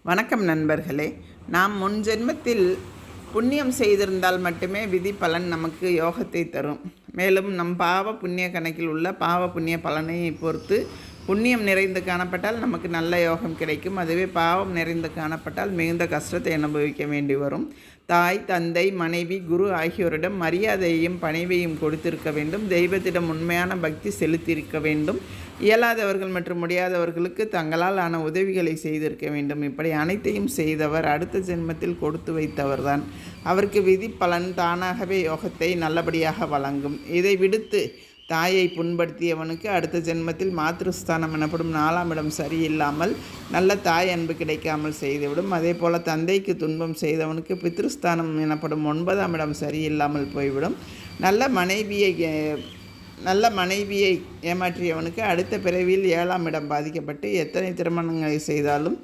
வணக்கம் நண்பர்களே. நாம் முன் ஜென்மத்தில் புண்ணியம் செய்திருந்தால் மட்டுமே விதி பலன் நமக்கு யோகத்தை தரும். மேலும் நம் பாவ புண்ணிய கணக்கில் உள்ள பாவ புண்ணிய பலனை பொறுத்து புண்ணியம் நிறைந்து காணப்பட்டால் நமக்கு நல்ல யோகம் கிடைக்கும். அதுவே பாவம் நிறைந்து காணப்பட்டால் மிகுந்த கஷ்டத்தை அனுபவிக்க வேண்டி வரும். தாய், தந்தை, மனைவி, குரு ஆகியோரிடம் மரியாதையையும் பணிவையும் கொடுத்திருக்க வேண்டும். தெய்வத்திடம் உண்மையான பக்தி செலுத்தியிருக்க வேண்டும். இயலாதவர்கள் மற்றும் முடியாதவர்களுக்கு தங்களால் ஆன உதவிகளை செய்திருக்க வேண்டும். இப்படி அனைத்தையும் செய்தவர் அடுத்த ஜென்மத்தில் கொடுத்து வைத்தவர்தான். அவருக்கு விதி பலன் தானாகவே யோகத்தை நல்லபடியாக வழங்கும். இதை விடுத்து தாயை புண்படுத்தியவனுக்கு அடுத்த ஜென்மத்தில் மாத்ருஸ்தானம் எனப்படும் 4ஆம் இடம் சரியில்லாமல் நல்ல தாய் அன்பு கிடைக்காமல் செய்துவிடும். அதே போல் தந்தைக்கு துன்பம் செய்தவனுக்கு பித்ருஸ்தானம் எனப்படும் 9ஆம் இடம் சரியில்லாமல் போய்விடும். நல்ல மனைவியை ஏமாற்றியவனுக்கு அடுத்த பிறவியில் 7ஆம் இடம் பாதிக்கப்பட்டு எத்தனை திருமணங்களை செய்தாலும்